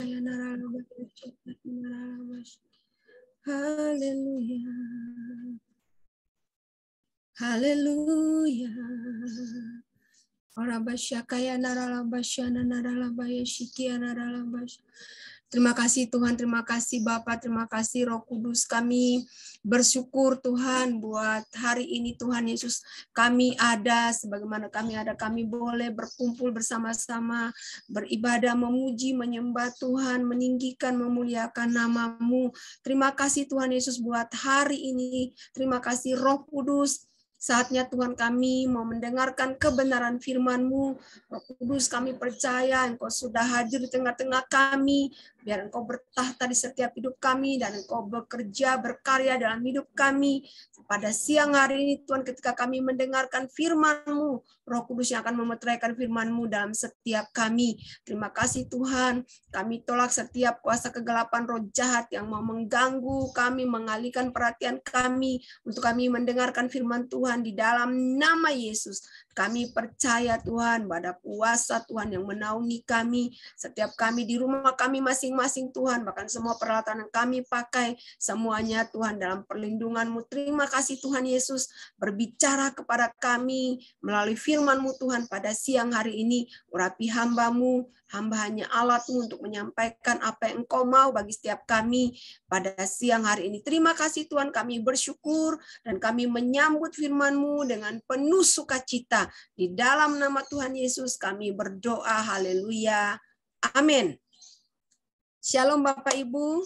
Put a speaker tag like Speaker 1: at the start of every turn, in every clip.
Speaker 1: Haleluya. Haleluya. Terima kasih Tuhan, terima kasih Bapak, terima kasih Roh Kudus. Kami bersyukur Tuhan buat hari ini Tuhan Yesus. Kami ada, sebagaimana kami boleh berkumpul bersama-sama, beribadah, memuji, menyembah Tuhan, meninggikan, memuliakan nama-Mu. Terima kasih Tuhan Yesus buat hari ini. Terima kasih Roh Kudus. Saatnya Tuhan kami mau mendengarkan kebenaran firman-Mu. Roh Kudus, kami percaya Engkau sudah hadir di tengah-tengah kami. Biar Engkau bertahta di setiap hidup kami dan Engkau bekerja, berkarya dalam hidup kami. Pada siang hari ini Tuhan, ketika kami mendengarkan firman-Mu, Roh Kudus yang akan memeteraikan firman-Mu dalam setiap kami. Terima kasih Tuhan. Kami tolak setiap kuasa kegelapan roh jahat yang mau mengganggu kami, mengalihkan perhatian kami untuk kami mendengarkan firman Tuhan di dalam nama Yesus. Kami percaya Tuhan pada kuasa Tuhan yang menaungi kami, setiap kami di rumah kami masing-masing Tuhan, bahkan semua peralatan yang kami pakai, semuanya Tuhan dalam perlindungan-Mu. Terima kasih Tuhan Yesus, berbicara kepada kami melalui firman-Mu Tuhan pada siang hari ini. Urapi hamba-Mu, hamba hanya alat-Mu untuk menyampaikan apa yang Engkau mau bagi setiap kami pada siang hari ini. Terima kasih Tuhan, kami bersyukur dan kami menyambut firman-Mu dengan penuh sukacita. Di dalam nama Tuhan Yesus kami berdoa, haleluya, amin. Shalom Bapak Ibu,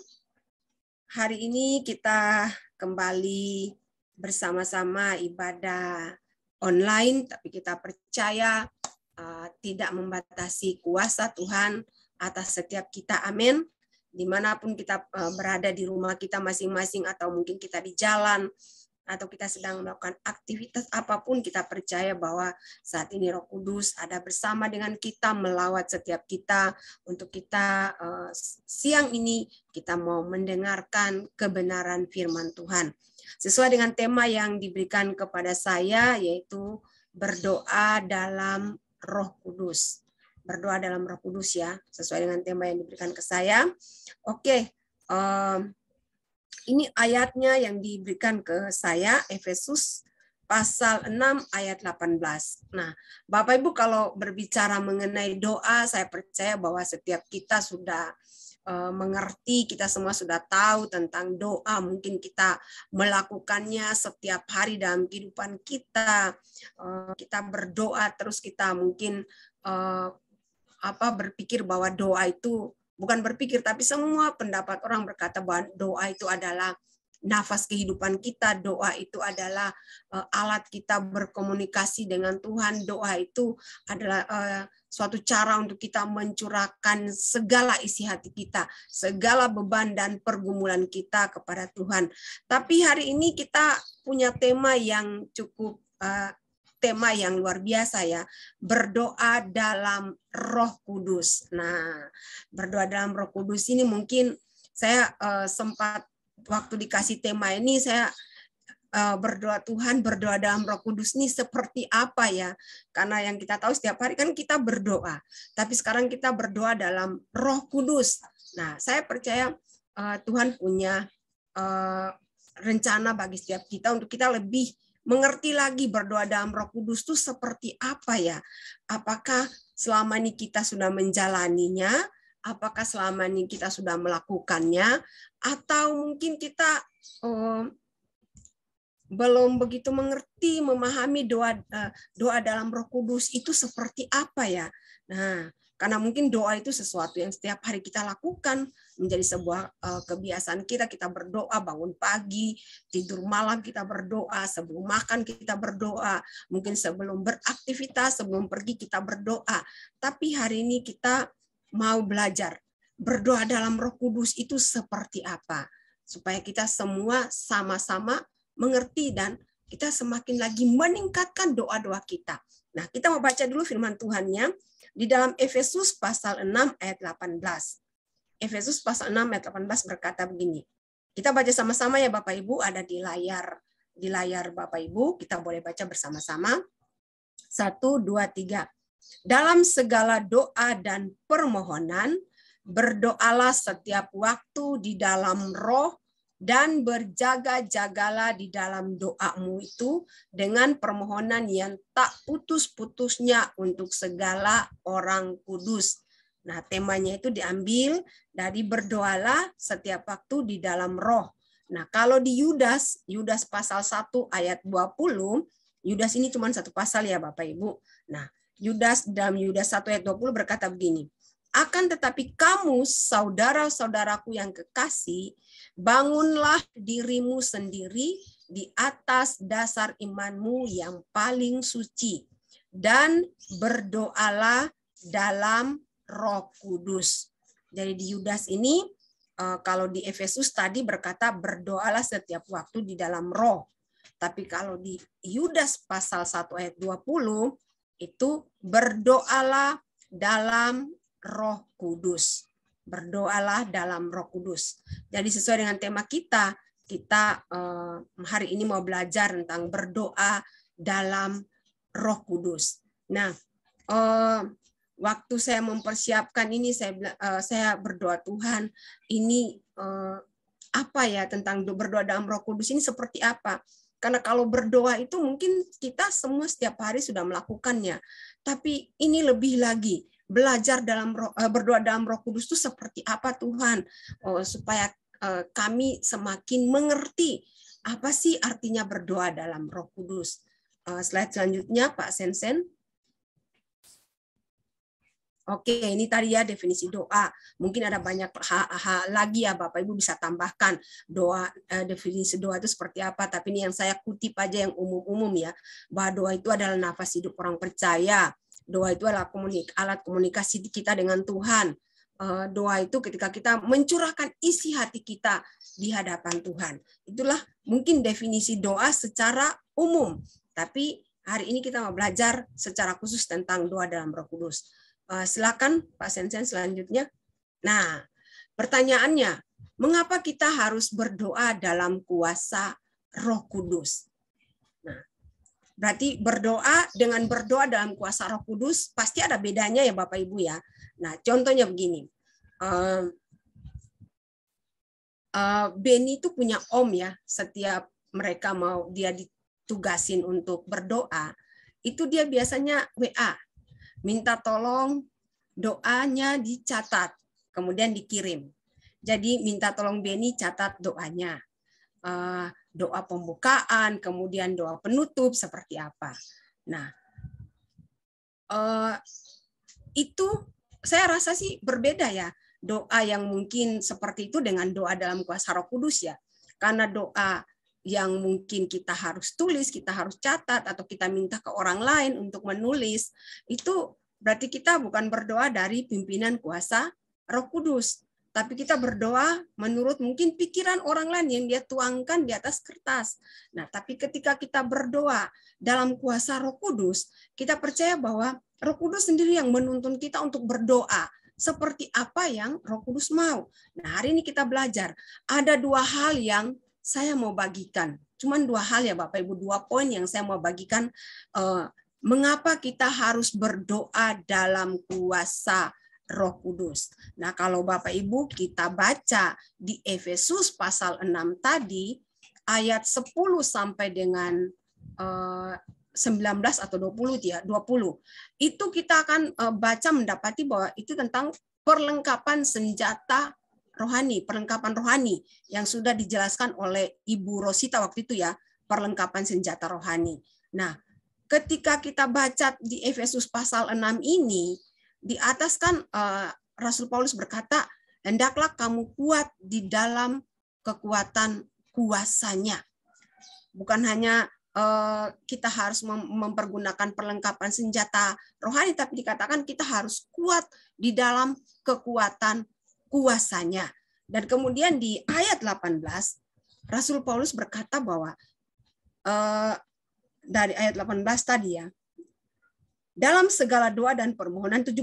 Speaker 1: hari ini kita kembali bersama-sama ibadah online, tapi kita percaya tidak membatasi kuasa Tuhan atas setiap kita, amin. Dimanapun kita berada di rumah kita masing-masing, atau mungkin kita di jalan, atau kita sedang melakukan aktivitas apapun, kita percaya bahwa saat ini Roh Kudus ada bersama dengan kita, melawat setiap kita, untuk kita siang ini kita mau mendengarkan kebenaran firman Tuhan. Sesuai dengan tema yang diberikan kepada saya, yaitu berdoa dalam Roh Kudus. Berdoa dalam Roh Kudus ya, sesuai dengan tema yang diberikan ke saya. Oke, ini ayatnya yang diberikan ke saya, Efesus pasal 6 ayat 18. Nah, Bapak Ibu kalau berbicara mengenai doa, saya percaya bahwa setiap kita sudah mengerti, kita semua sudah tahu tentang doa. Mungkin kita melakukannya setiap hari dalam kehidupan kita. Kita berdoa terus, kita mungkin berpikir bahwa doa itu, bukan berpikir, tapi semua pendapat orang berkata bahwa doa itu adalah nafas kehidupan kita, doa itu adalah alat kita berkomunikasi dengan Tuhan, doa itu adalah suatu cara untuk kita mencurahkan segala isi hati kita, segala beban dan pergumulan kita kepada Tuhan. Tapi hari ini kita punya tema yang cukup tema yang luar biasa ya, berdoa dalam Roh Kudus. Nah, berdoa dalam Roh Kudus ini mungkin saya sempat waktu dikasih tema ini saya berdoa, Tuhan, berdoa dalam Roh Kudus ini seperti apa ya? Karena yang kita tahu setiap hari kan kita berdoa, tapi sekarang kita berdoa dalam Roh Kudus. Nah, saya percaya Tuhan punya rencana bagi setiap kita untuk kita lebih mengerti lagi berdoa dalam Roh Kudus itu seperti apa ya? Apakah selama ini kita sudah menjalaninya? Apakah selama ini kita sudah melakukannya? Atau mungkin kita belum begitu mengerti, memahami doa dalam Roh Kudus itu seperti apa ya? Nah, karena mungkin doa itu sesuatu yang setiap hari kita lakukan, menjadi sebuah kebiasaan kita. Kita berdoa bangun pagi, tidur malam kita berdoa, sebelum makan kita berdoa, mungkin sebelum beraktivitas, sebelum pergi kita berdoa. Tapi hari ini kita mau belajar berdoa dalam Roh Kudus itu seperti apa, supaya kita semua sama-sama mengerti dan kita semakin lagi meningkatkan doa-doa kita. Nah, kita mau baca dulu firman Tuhannya di dalam Efesus pasal 6 ayat 18. Efesus pasal 6 ayat 18 berkata begini. Kita baca sama-sama ya Bapak Ibu, ada di layar Bapak Ibu, kita boleh baca bersama-sama. 1, 2, 3. Dalam segala doa dan permohonan Berdoalah setiap waktu di dalam roh dan berjaga-jagalah di dalam doamu itu dengan permohonan yang tak putus-putusnya untuk segala orang kudus. Nah, temanya itu diambil dari berdoalah setiap waktu di dalam roh. Nah, kalau di Yudas pasal 1 ayat 20, Yudas ini cuma satu pasal ya Bapak Ibu. Nah, dalam Yudas 1 ayat 20 berkata begini, akan tetapi kamu, saudara-saudaraku yang kekasih, bangunlah dirimu sendiri di atas dasar imanmu yang paling suci, dan berdoalah dalam Roh Kudus. Jadi di Yudas ini, kalau di Efesus tadi berkata berdoalah setiap waktu di dalam roh. Tapi kalau di Yudas pasal 1 ayat 20, itu berdoalah dalam Roh Kudus. Berdoalah dalam Roh Kudus. Jadi sesuai dengan tema kita hari ini mau belajar tentang berdoa dalam Roh Kudus. Nah, waktu saya mempersiapkan ini, saya berdoa, Tuhan, ini apa ya tentang berdoa dalam Roh Kudus ini seperti apa? Karena kalau berdoa itu mungkin kita semua setiap hari sudah melakukannya, tapi ini lebih lagi belajar berdoa dalam Roh Kudus itu seperti apa Tuhan, supaya kami semakin mengerti apa sih artinya berdoa dalam Roh Kudus. Slide selanjutnya Pak Sensen. Oke, ini tadi ya definisi doa. Mungkin ada banyak hal lagi ya Bapak Ibu bisa tambahkan doa, definisi doa itu seperti apa. Tapi ini yang saya kutip aja yang umum-umum ya. Bahwa doa itu adalah nafas hidup orang percaya. Doa itu adalah alat komunikasi kita dengan Tuhan. Doa itu ketika kita mencurahkan isi hati kita di hadapan Tuhan. Itulah mungkin definisi doa secara umum. Tapi hari ini kita mau belajar secara khusus tentang doa dalam Roh Kudus. Silakan Pak Sensen selanjutnya. Nah, pertanyaannya, mengapa kita harus berdoa dalam kuasa Roh Kudus? Nah, berarti dengan berdoa dalam kuasa Roh Kudus pasti ada bedanya ya Bapak Ibu ya. Nah, contohnya begini. Beni itu punya om ya, setiap mereka mau dia ditugasin untuk berdoa, itu dia biasanya WA. Minta tolong doanya dicatat, kemudian dikirim. Jadi minta tolong Beni catat doanya. Doa pembukaan, kemudian doa penutup seperti apa. Nah, itu saya rasa sih berbeda ya. Doa yang mungkin seperti itu dengan doa dalam kuasa Roh Kudus ya. Karena doa yang mungkin kita harus tulis, kita harus catat, atau kita minta ke orang lain untuk menulis, itu berarti kita bukan berdoa dari pimpinan kuasa Roh Kudus, tapi kita berdoa menurut mungkin pikiran orang lain yang dia tuangkan di atas kertas. Nah, tapi ketika kita berdoa dalam kuasa Roh Kudus, kita percaya bahwa Roh Kudus sendiri yang menuntun kita untuk berdoa seperti apa yang Roh Kudus mau. Nah, hari ini kita belajar ada dua hal yang saya mau bagikan. Cuman dua hal ya Bapak Ibu, 2 poin yang saya mau bagikan. Mengapa kita harus berdoa dalam kuasa Roh Kudus. Nah, kalau Bapak Ibu kita baca di Efesus pasal 6 tadi, ayat 10 sampai dengan 19 atau 20 ya, 20. Itu kita akan baca mendapati bahwa itu tentang perlengkapan senjata rohani, perlengkapan rohani yang sudah dijelaskan oleh Ibu Rosita waktu itu ya, perlengkapan senjata rohani. Nah, ketika kita baca di Efesus pasal 6 ini, di atas kan Rasul Paulus berkata, hendaklah kamu kuat di dalam kekuatan kuasanya. Bukan hanya kita harus mempergunakan perlengkapan senjata rohani, tapi dikatakan kita harus kuat di dalam kekuatan kuasanya. Dan kemudian di ayat 18, Rasul Paulus berkata bahwa dari ayat 18 tadi ya, dalam segala doa dan permohonan 17,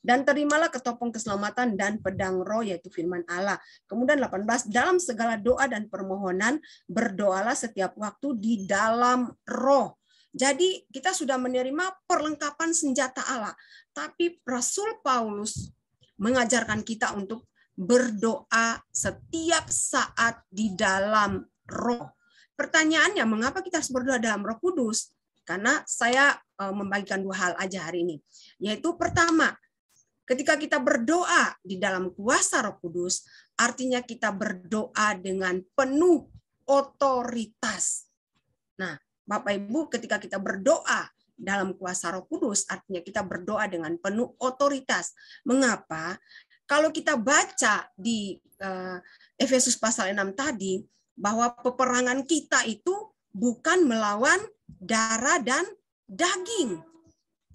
Speaker 1: dan terimalah ketopong keselamatan dan pedang roh yaitu firman Allah. Kemudian 18, dalam segala doa dan permohonan berdoalah setiap waktu di dalam roh. Jadi kita sudah menerima perlengkapan senjata Allah, tapi Rasul Paulus mengajarkan kita untuk berdoa setiap saat di dalam Roh. Pertanyaannya, mengapa kita harus berdoa dalam Roh Kudus? Karena saya membagikan 2 hal aja hari ini. Yaitu pertama, ketika kita berdoa di dalam kuasa Roh Kudus, artinya kita berdoa dengan penuh otoritas. Nah, Bapak Ibu, ketika kita berdoa dalam kuasa Roh Kudus, artinya kita berdoa dengan penuh otoritas. Mengapa? Kalau kita baca di Efesus pasal 6 tadi, bahwa peperangan kita itu bukan melawan darah dan daging,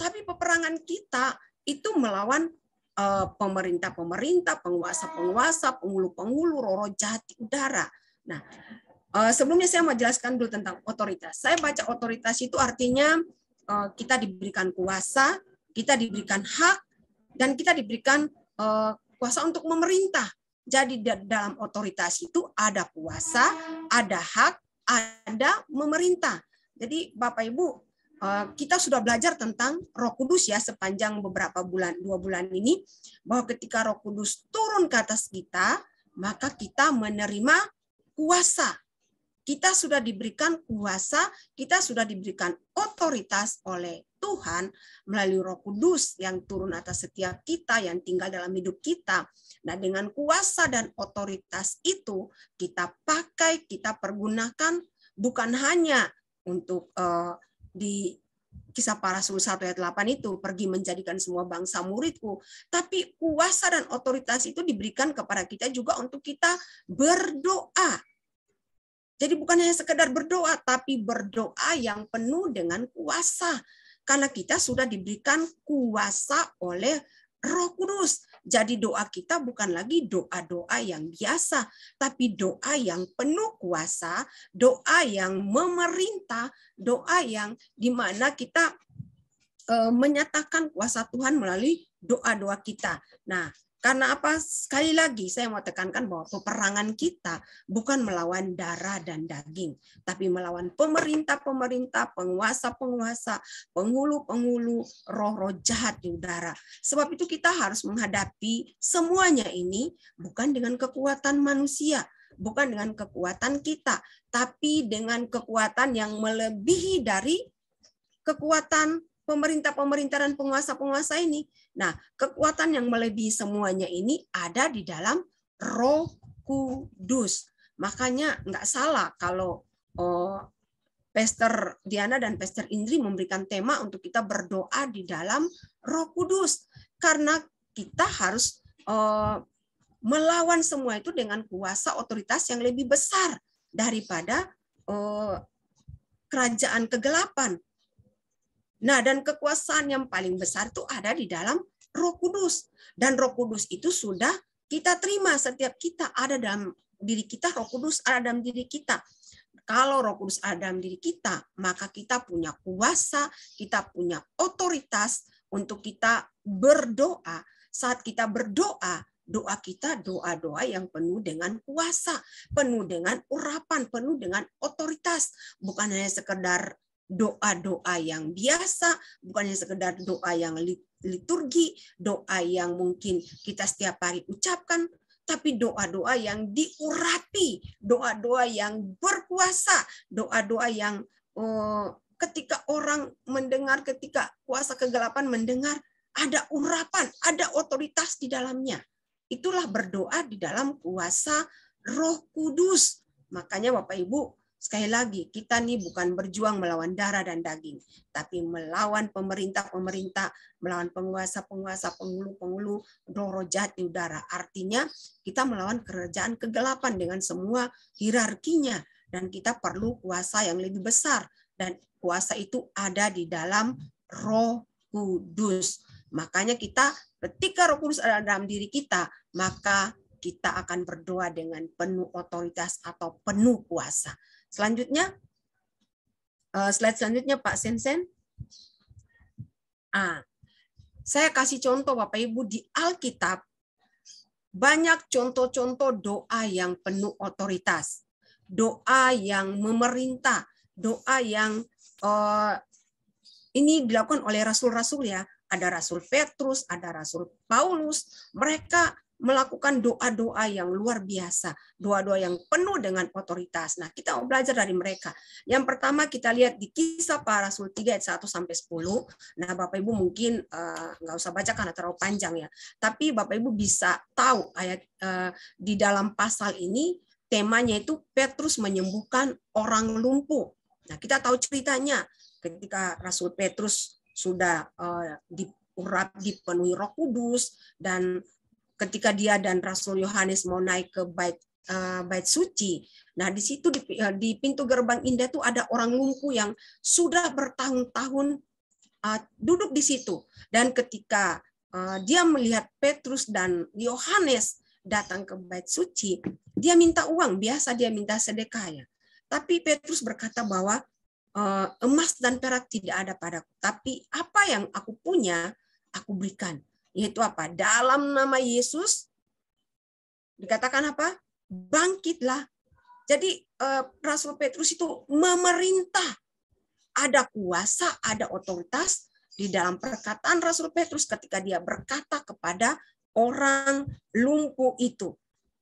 Speaker 1: tapi peperangan kita itu melawan pemerintah-pemerintah, penguasa-penguasa, penghulu-penghulu, roh-roh jahat di udara. Nah, sebelumnya saya mau jelaskan dulu tentang otoritas. Saya baca otoritas itu artinya kita diberikan kuasa, kita diberikan hak, dan kita diberikan kuasa untuk memerintah. Jadi dalam otoritas itu ada kuasa, ada hak, ada memerintah. Jadi Bapak Ibu, kita sudah belajar tentang Roh Kudus ya sepanjang beberapa bulan, 2 bulan ini, bahwa ketika Roh Kudus turun ke atas kita, maka kita menerima kuasa. Kita sudah diberikan kuasa, kita sudah diberikan otoritas oleh Tuhan melalui Roh Kudus yang turun atas setiap kita, yang tinggal dalam hidup kita. Nah, dengan kuasa dan otoritas itu kita pakai, kita pergunakan bukan hanya untuk di Kisah Para Rasul 1 ayat 8 itu, pergi menjadikan semua bangsa muridku. Tapi kuasa dan otoritas itu diberikan kepada kita juga untuk kita berdoa. Jadi bukan hanya sekedar berdoa, tapi berdoa yang penuh dengan kuasa. Karena kita sudah diberikan kuasa oleh Roh Kudus. Jadi doa kita bukan lagi doa-doa yang biasa, tapi doa yang penuh kuasa, doa yang memerintah, doa yang dimana kita menyatakan kuasa Tuhan melalui doa-doa kita. Nah, karena apa? Sekali lagi saya mau tekankan bahwa peperangan kita bukan melawan darah dan daging, tapi melawan pemerintah-pemerintah, penguasa-penguasa, penghulu-penghulu, roh-roh jahat di udara. Sebab itu kita harus menghadapi semuanya ini bukan dengan kekuatan manusia, bukan dengan kekuatan kita, tapi dengan kekuatan yang melebihi dari kekuatan pemerintah-pemerintah dan penguasa-penguasa ini. Nah, kekuatan yang melebihi semuanya ini ada di dalam Roh Kudus. Makanya nggak salah kalau Pastor Diana dan Pastor Indri memberikan tema untuk kita berdoa di dalam Roh Kudus. Karena kita harus melawan semua itu dengan kuasa otoritas yang lebih besar daripada kerajaan kegelapan. Nah, dan kekuasaan yang paling besar itu ada di dalam Roh Kudus. Dan Roh Kudus itu sudah kita terima, setiap kita ada dalam diri kita, Roh Kudus ada dalam diri kita. Kalau Roh Kudus ada dalam diri kita, maka kita punya kuasa, kita punya otoritas untuk kita berdoa. Saat kita berdoa, doa kita doa-doa yang penuh dengan kuasa, penuh dengan urapan, penuh dengan otoritas. Bukan hanya sekedar doa-doa yang biasa, bukannya sekedar doa yang liturgi, doa yang mungkin kita setiap hari ucapkan, tapi doa-doa yang diurapi, doa-doa yang berkuasa, doa-doa yang ketika orang mendengar, ketika kuasa kegelapan mendengar, ada urapan, ada otoritas di dalamnya. Itulah berdoa di dalam kuasa Roh Kudus. Makanya Bapak Ibu, sekali lagi, kita nih bukan berjuang melawan darah dan daging, tapi melawan pemerintah-pemerintah, melawan penguasa-penguasa, penghulu-penghulu, roh-roh jahat di udara. Artinya, kita melawan kerajaan kegelapan dengan semua hierarkinya, dan kita perlu kuasa yang lebih besar, dan kuasa itu ada di dalam Roh Kudus. Makanya kita, ketika Roh Kudus ada dalam diri kita, maka kita akan berdoa dengan penuh otoritas atau penuh kuasa. Selanjutnya, slide selanjutnya Pak Sensen. Saya kasih contoh Bapak Ibu di Alkitab, banyak contoh-contoh doa yang penuh otoritas, doa yang memerintah, doa yang ini dilakukan oleh rasul-rasul ya, ada Rasul Petrus, ada Rasul Paulus, mereka melakukan doa-doa yang luar biasa, doa-doa yang penuh dengan otoritas. Nah, kita mau belajar dari mereka. Yang pertama kita lihat di Kisah Para Rasul 3 ayat 1 sampai 10. Nah, Bapak Ibu mungkin nggak usah baca karena terlalu panjang ya. Tapi Bapak Ibu bisa tahu ayat di dalam pasal ini temanya itu Petrus menyembuhkan orang lumpuh. Nah, kita tahu ceritanya ketika Rasul Petrus sudah dipenuhi Roh Kudus, dan ketika dia dan Rasul Yohanes mau naik ke bait suci. Nah, di situ di pintu gerbang indah itu ada orang lumpuh yang sudah bertahun-tahun duduk di situ. Dan ketika dia melihat Petrus dan Yohanes datang ke bait suci, dia minta uang, biasa dia minta sedekah ya. Tapi Petrus berkata bahwa emas dan perak tidak ada padaku, tapi apa yang aku punya aku berikan. Yaitu apa? Dalam nama Yesus dikatakan apa? Bangkitlah. Jadi Rasul Petrus itu memerintah. Ada kuasa, ada otoritas di dalam perkataan Rasul Petrus ketika dia berkata kepada orang lumpuh itu.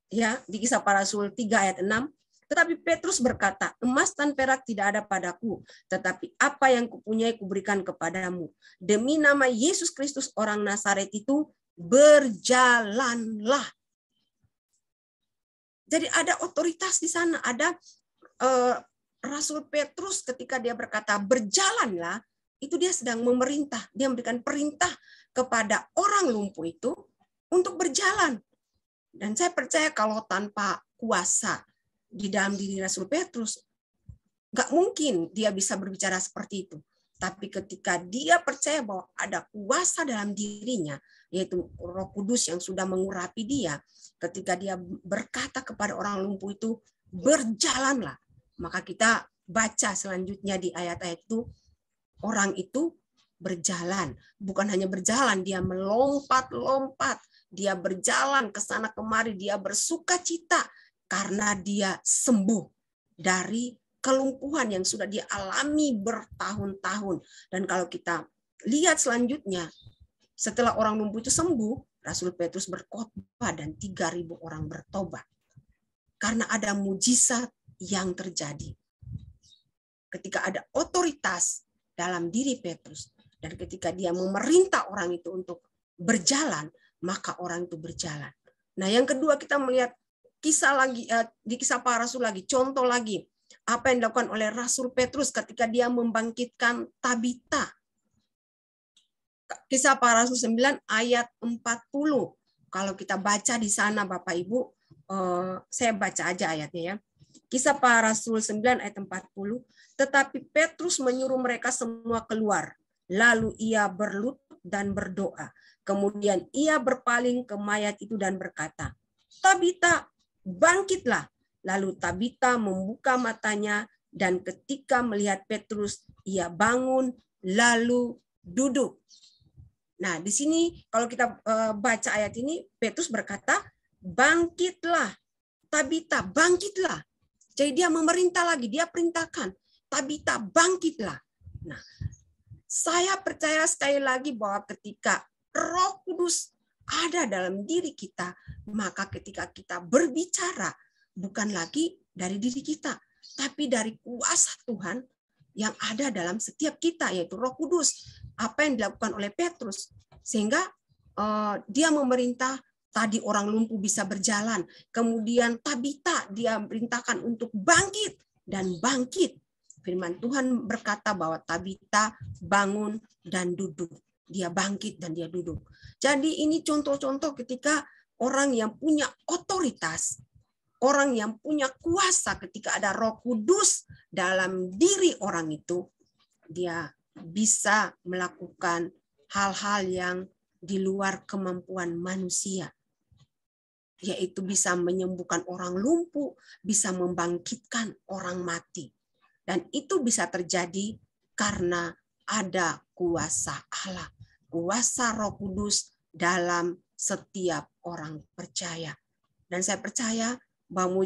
Speaker 1: Ya, di Kisah Para Rasul 3 ayat 6. Tetapi Petrus berkata, emas dan perak tidak ada padaku, tetapi apa yang kupunyai kuberikan kepadamu. Demi nama Yesus Kristus orang Nazaret itu, berjalanlah. Jadi ada otoritas di sana, ada Rasul Petrus ketika dia berkata berjalanlah, itu dia sedang memerintah, dia memberikan perintah kepada orang lumpuh itu untuk berjalan. Dan saya percaya kalau tanpa kuasa di dalam diri Rasul Petrus, nggak mungkin dia bisa berbicara seperti itu. Tapi ketika dia percaya bahwa ada kuasa dalam dirinya, yaitu Roh Kudus yang sudah mengurapi dia, ketika dia berkata kepada orang lumpuh itu, berjalanlah. Maka kita baca selanjutnya di ayat-ayat itu, orang itu berjalan. Bukan hanya berjalan, dia melompat-lompat. Dia berjalan ke sana kemari, dia bersukacita karena dia sembuh dari kelumpuhan yang sudah dia alami bertahun-tahun. Dan kalau kita lihat selanjutnya, setelah orang lumpuh itu sembuh, Rasul Petrus berkhotbah dan 3.000 orang bertobat. Karena ada mujizat yang terjadi. Ketika ada otoritas dalam diri Petrus, dan ketika dia memerintah orang itu untuk berjalan, maka orang itu berjalan. Nah, yang kedua kita melihat kisah lagi di Kisah Para Rasul lagi, contoh lagi apa yang dilakukan oleh Rasul Petrus ketika dia membangkitkan Tabita. Kisah Para Rasul 9 ayat 40. Kalau kita baca di sana Bapak Ibu, saya baca aja ayatnya ya. Kisah Para Rasul 9 ayat 40. Tetapi Petrus menyuruh mereka semua keluar. Lalu ia berlutut dan berdoa. Kemudian ia berpaling ke mayat itu dan berkata, Tabita, bangkitlah. Lalu Tabita membuka matanya dan ketika melihat Petrus, ia bangun lalu duduk. Nah, di sini kalau kita baca ayat ini, Petrus berkata, bangkitlah. Tabita, bangkitlah. Jadi dia memerintah lagi, dia perintahkan, Tabita, bangkitlah. Nah, saya percaya sekali lagi bahwa ketika Roh Kudus ada dalam diri kita, maka ketika kita berbicara, bukan lagi dari diri kita, tapi dari kuasa Tuhan yang ada dalam setiap kita, yaitu Roh Kudus. Apa yang dilakukan oleh Petrus, sehingga dia memerintah tadi orang lumpuh bisa berjalan, kemudian Tabita dia perintahkan untuk bangkit dan bangkit. Firman Tuhan berkata bahwa Tabita bangun dan duduk. Dia bangkit dan dia duduk. Jadi ini contoh-contoh ketika orang yang punya otoritas, orang yang punya kuasa, ketika ada Roh Kudus dalam diri orang itu, dia bisa melakukan hal-hal yang di luar kemampuan manusia. Yaitu bisa menyembuhkan orang lumpuh, bisa membangkitkan orang mati. Dan itu bisa terjadi karena ada kuasa Allah, kuasa Roh Kudus dalam setiap orang percaya. Dan saya percaya bahwa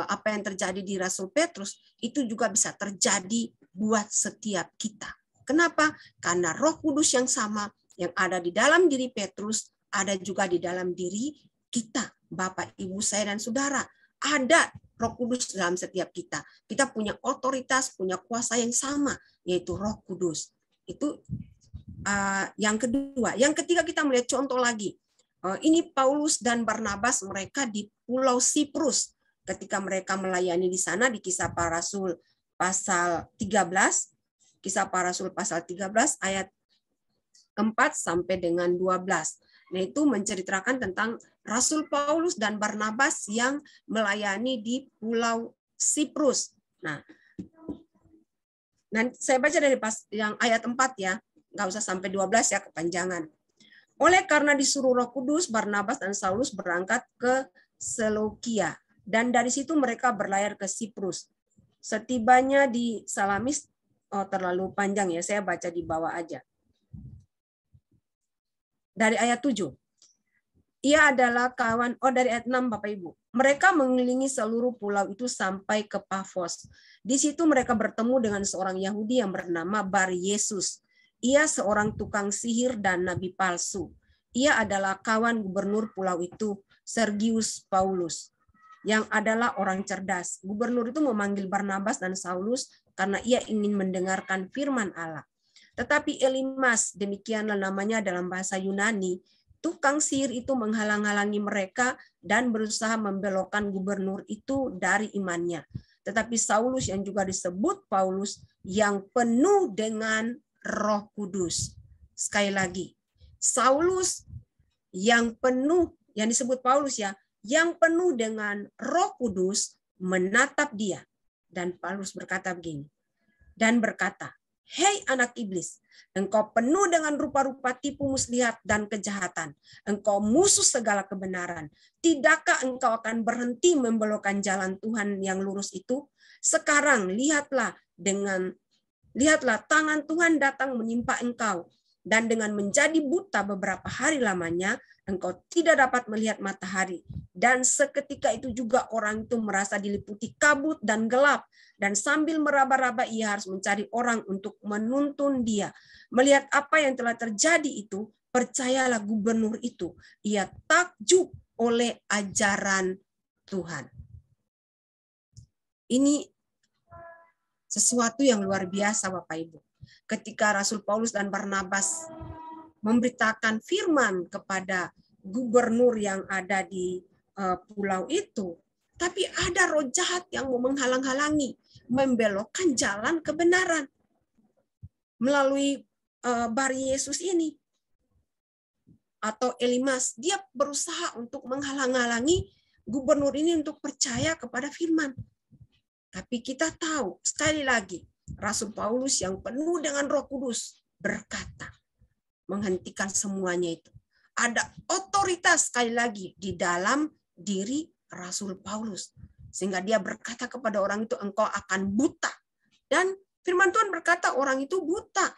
Speaker 1: apa yang terjadi di Rasul Petrus itu juga bisa terjadi buat setiap kita. Kenapa? Karena Roh Kudus yang sama yang ada di dalam diri Petrus ada juga di dalam diri kita, Bapak, Ibu, saya, dan saudara. Ada Roh Kudus dalam setiap kita. Kita punya otoritas, punya kuasa yang sama, yaitu Roh Kudus. Itu yang kedua. Yang ketiga, kita melihat contoh lagi. Ini Paulus dan Barnabas, mereka di Pulau Siprus. Ketika mereka melayani di sana, di Kisah Para Rasul pasal 13, Kisah Para Rasul pasal 13 ayat 4 sampai dengan 12. Nah, itu menceritakan tentang Rasul Paulus dan Barnabas yang melayani di Pulau Siprus. Nah, saya baca dari yang ayat 4 ya, nggak usah sampai 12 ya, kepanjangan. Oleh karena disuruh Roh Kudus, Barnabas dan Saulus berangkat ke Seleukia, dan dari situ mereka berlayar ke Siprus. Setibanya di Salamis, terlalu panjang ya, saya baca di bawah aja. Dari ayat 7. Ia adalah kawan, dari ayat 6 Bapak Ibu. Mereka mengelilingi seluruh pulau itu sampai ke Pafos. Di situ mereka bertemu dengan seorang Yahudi yang bernama Bar Yesus. Ia seorang tukang sihir dan nabi palsu. Ia adalah kawan gubernur pulau itu, Sergius Paulus, yang adalah orang cerdas. Gubernur itu memanggil Barnabas dan Saulus karena ia ingin mendengarkan firman Allah. Tetapi Elimas, demikianlah namanya dalam bahasa Yunani, tukang sihir itu menghalang-halangi mereka dan berusaha membelokkan gubernur itu dari imannya. Tetapi Saulus yang juga disebut Paulus yang penuh dengan Roh Kudus. Sekali lagi, Saulus yang penuh, yang disebut Paulus ya, yang penuh dengan Roh Kudus menatap dia. Dan Paulus berkata begini, dan berkata, "Hei anak iblis, engkau penuh dengan rupa-rupa tipu muslihat dan kejahatan. Engkau musuh segala kebenaran. Tidakkah engkau akan berhenti membelokkan jalan Tuhan yang lurus itu? Sekarang lihatlah tangan Tuhan datang menimpa engkau. Dan dengan menjadi buta beberapa hari lamanya, engkau tidak dapat melihat matahari. Dan seketika itu juga orang itu merasa diliputi kabut dan gelap. Dan sambil meraba-raba ia harus mencari orang untuk menuntun dia. Melihat apa yang telah terjadi itu, percayalah gubernur itu, ia takjub oleh ajaran Tuhan." Ini sesuatu yang luar biasa Bapak Ibu. Ketika Rasul Paulus dan Barnabas memberitakan firman kepada gubernur yang ada di pulau itu, tapi ada roh jahat yang mau menghalang-halangi, membelokkan jalan kebenaran melalui Bar Yesus ini atau Elimas. Dia berusaha untuk menghalang-halangi gubernur ini untuk percaya kepada firman. Tapi kita tahu, sekali lagi, Rasul Paulus yang penuh dengan Roh Kudus berkata, menghentikan semuanya itu. Ada otoritas sekali lagi di dalam diri Rasul Paulus. Sehingga dia berkata kepada orang itu, engkau akan buta. Dan firman Tuhan berkata orang itu buta.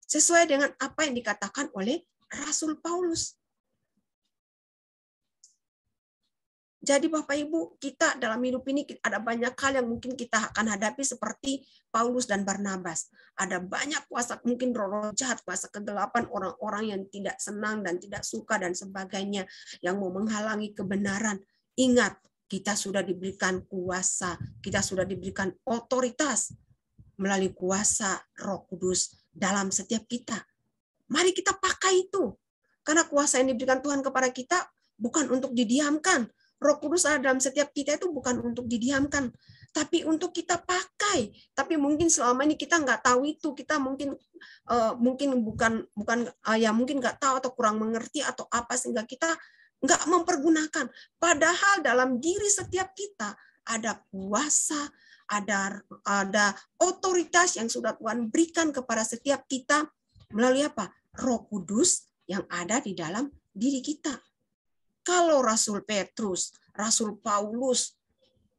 Speaker 1: Sesuai dengan apa yang dikatakan oleh Rasul Paulus. Jadi Bapak Ibu, kita dalam hidup ini ada banyak hal yang mungkin kita akan hadapi seperti Paulus dan Barnabas. Ada banyak kuasa, mungkin roh jahat, kuasa kegelapan, orang-orang yang tidak senang dan tidak suka dan sebagainya, yang mau menghalangi kebenaran. Ingat, kita sudah diberikan kuasa, kita sudah diberikan otoritas melalui kuasa Roh Kudus dalam setiap kita. Mari kita pakai itu. Karena kuasa yang diberikan Tuhan kepada kita bukan untuk didiamkan. Roh Kudus ada dalam setiap kita itu bukan untuk didiamkan, tapi untuk kita pakai. Tapi mungkin selama ini kita nggak tahu itu, kita mungkin mungkin nggak tahu atau kurang mengerti atau apa sehingga kita nggak mempergunakan. Padahal dalam diri setiap kita ada kuasa, ada otoritas yang sudah Tuhan berikan kepada setiap kita melalui apa? Roh Kudus yang ada di dalam diri kita. Kalau Rasul Petrus, Rasul Paulus,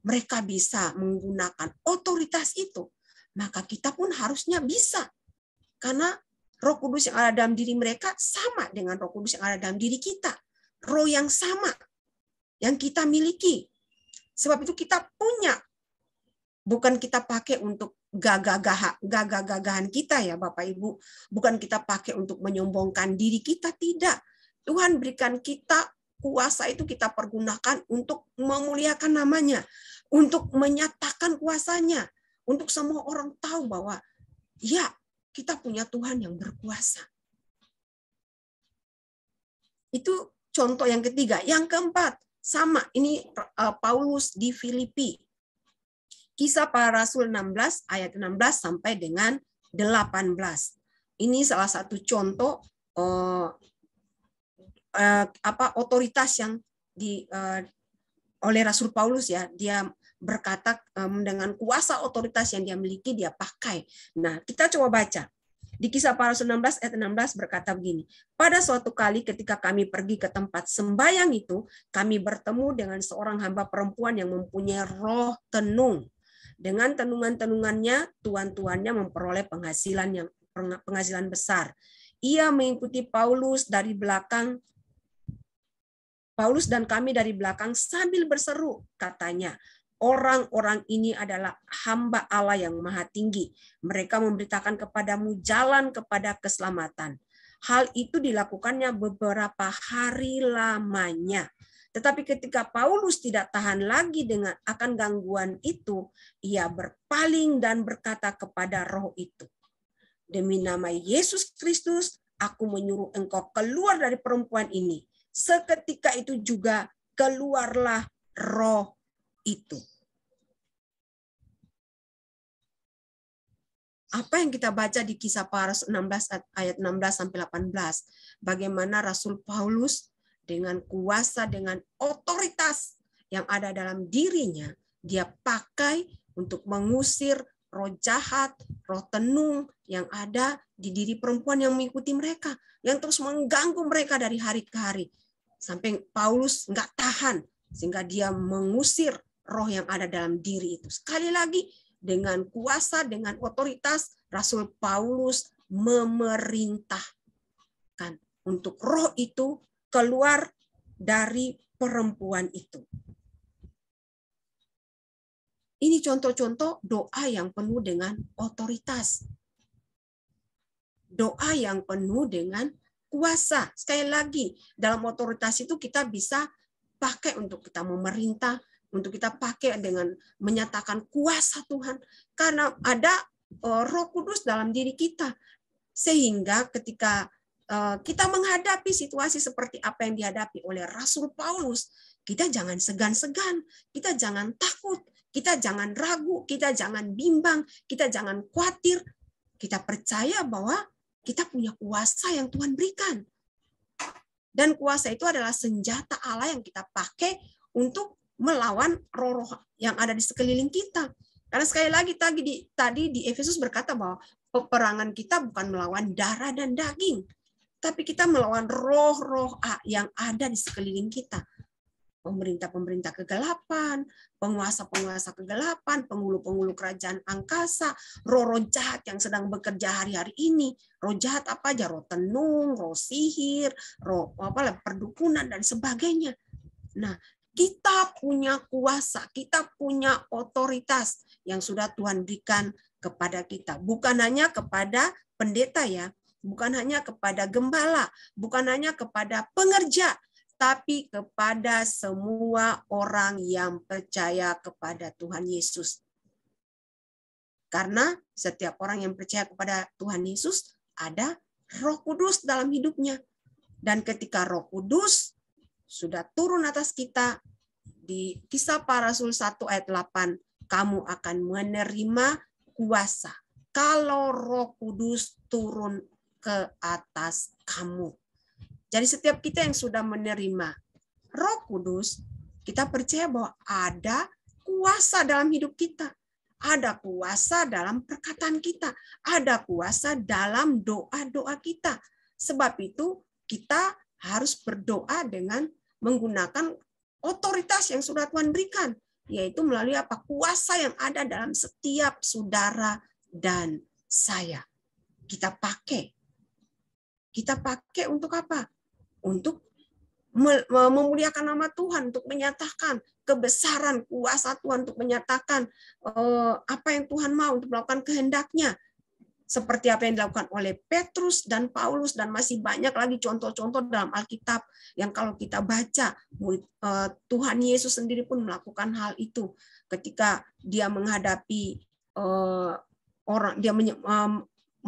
Speaker 1: mereka bisa menggunakan otoritas itu, maka kita pun harusnya bisa. Karena Roh Kudus yang ada dalam diri mereka sama dengan Roh Kudus yang ada dalam diri kita. Roh yang sama yang kita miliki. Sebab itu kita punya. Bukan kita pakai untuk gagah-gagahan kita ya Bapak Ibu. Bukan kita pakai untuk menyombongkan diri kita, tidak. Tuhan berikan kita kuasa itu, kita pergunakan untuk memuliakan namanya, untuk menyatakan kuasanya, untuk semua orang tahu bahwa ya, kita punya Tuhan yang berkuasa. Itu contoh yang ketiga. Yang keempat, sama, ini Paulus di Filipi. Kisah Para Rasul 16 ayat 16 sampai dengan 18. Ini salah satu contoh otoritas yang oleh Rasul Paulus ya. Dia berkata dengan kuasa otoritas yang dia miliki dia pakai. Nah, kita coba baca. Di Kisah Para Rasul 16 ayat 16 berkata begini. Pada suatu kali ketika kami pergi ke tempat sembahyang itu, kami bertemu dengan seorang hamba perempuan yang mempunyai roh tenung. Dengan tenungan-tenungannya, tuan-tuannya memperoleh penghasilan besar. Ia mengikuti Paulus dari belakang. Paulus dan kami dari belakang sambil berseru, katanya, orang-orang ini adalah hamba Allah yang maha tinggi. Mereka memberitakan kepadamu jalan kepada keselamatan. Hal itu dilakukannya beberapa hari lamanya. Tetapi ketika Paulus tidak tahan lagi akan gangguan itu, ia berpaling dan berkata kepada roh itu, demi nama Yesus Kristus, aku menyuruh engkau keluar dari perempuan ini. Seketika itu juga keluarlah roh itu. Apa yang kita baca di Kisah Para Rasul 16 ayat 16 sampai 18, bagaimana Rasul Paulus dengan kuasa, dengan otoritas yang ada dalam dirinya, dia pakai untuk mengusir roh jahat, roh tenung yang ada di diri perempuan yang mengikuti mereka, yang terus mengganggu mereka dari hari ke hari. Sampai Paulus nggak tahan, sehingga dia mengusir roh yang ada dalam diri itu. Sekali lagi, dengan kuasa, dengan otoritas, Rasul Paulus memerintahkan untuk roh itu keluar dari perempuan itu. Ini contoh-contoh doa yang penuh dengan otoritas. Doa yang penuh dengan kuasa. Sekali lagi, dalam otoritas itu kita bisa pakai untuk kita memerintah, untuk kita pakai dengan menyatakan kuasa Tuhan. Karena ada Roh Kudus dalam diri kita. Sehingga ketika kita menghadapi situasi seperti apa yang dihadapi oleh Rasul Paulus, kita jangan segan-segan, kita jangan takut, kita jangan ragu, kita jangan bimbang, kita jangan khawatir. Kita percaya bahwa kita punya kuasa yang Tuhan berikan. Dan kuasa itu adalah senjata Allah yang kita pakai untuk melawan roh-roh yang ada di sekeliling kita. Karena sekali lagi tadi di Efesus berkata bahwa peperangan kita bukan melawan darah dan daging, tapi kita melawan roh-roh yang ada di sekeliling kita. Pemerintah-pemerintah kegelapan, penguasa-penguasa kegelapan, penghulu-penghulu kerajaan angkasa, roh-roh jahat yang sedang bekerja hari-hari ini. Roh jahat apa aja? Roh tenung, roh sihir, roh perdukunan, dan sebagainya. Nah, kita punya kuasa, kita punya otoritas yang sudah Tuhan berikan kepada kita. Bukan hanya kepada pendeta ya, bukan hanya kepada gembala, bukan hanya kepada pengerja, tapi kepada semua orang yang percaya kepada Tuhan Yesus. Karena setiap orang yang percaya kepada Tuhan Yesus ada Roh Kudus dalam hidupnya. Dan ketika Roh Kudus sudah turun atas kita, di Kisah Para Rasul 1 ayat 8, kamu akan menerima kuasa kalau Roh Kudus turun ke atas kamu. Jadi setiap kita yang sudah menerima Roh Kudus, kita percaya bahwa ada kuasa dalam hidup kita. Ada kuasa dalam perkataan kita. Ada kuasa dalam doa-doa kita. Sebab itu kita harus berdoa dengan menggunakan otoritas yang sudah Tuhan berikan. Yaitu melalui apa? Kuasa yang ada dalam setiap saudara dan saya. Kita pakai. Kita pakai untuk apa? Untuk memuliakan nama Tuhan, untuk menyatakan kebesaran kuasa Tuhan, untuk menyatakan apa yang Tuhan mau, untuk melakukan kehendak-Nya. Seperti apa yang dilakukan oleh Petrus dan Paulus, dan masih banyak lagi contoh-contoh dalam Alkitab yang kalau kita baca, Tuhan Yesus sendiri pun melakukan hal itu ketika dia menghadapi orang, dia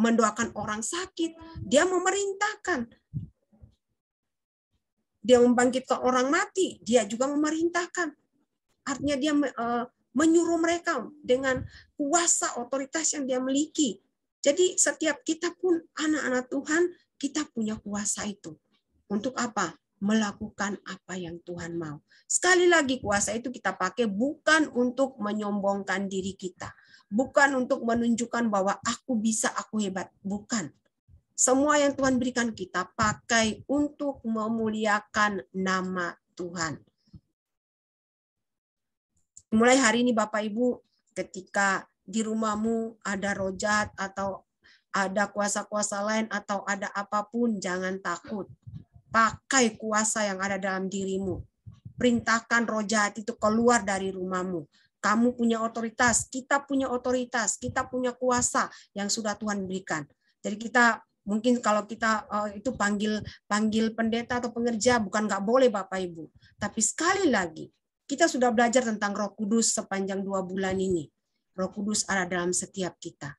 Speaker 1: mendoakan orang sakit, dia memerintahkan. Dia membangkitkan orang mati, dia juga memerintahkan. Artinya dia menyuruh mereka dengan kuasa otoritas yang dia miliki. Jadi setiap kita pun anak-anak Tuhan, kita punya kuasa itu. Untuk apa? Melakukan apa yang Tuhan mau. Sekali lagi, kuasa itu kita pakai bukan untuk menyombongkan diri kita. Bukan untuk menunjukkan bahwa aku bisa, aku hebat. Bukan. Semua yang Tuhan berikan kita pakai untuk memuliakan nama Tuhan. Mulai hari ini Bapak Ibu, ketika di rumahmu ada roh jahat atau ada kuasa-kuasa lain atau ada apapun, jangan takut. Pakai kuasa yang ada dalam dirimu. Perintahkan roh jahat itu keluar dari rumahmu. Kamu punya otoritas, kita punya otoritas, kita punya kuasa yang sudah Tuhan berikan. Jadi kita mungkin kalau kita itu panggil pendeta atau pengerja, bukan nggak boleh Bapak Ibu. Tapi sekali lagi, kita sudah belajar tentang Roh Kudus sepanjang 2 bulan ini. Roh Kudus ada dalam setiap kita.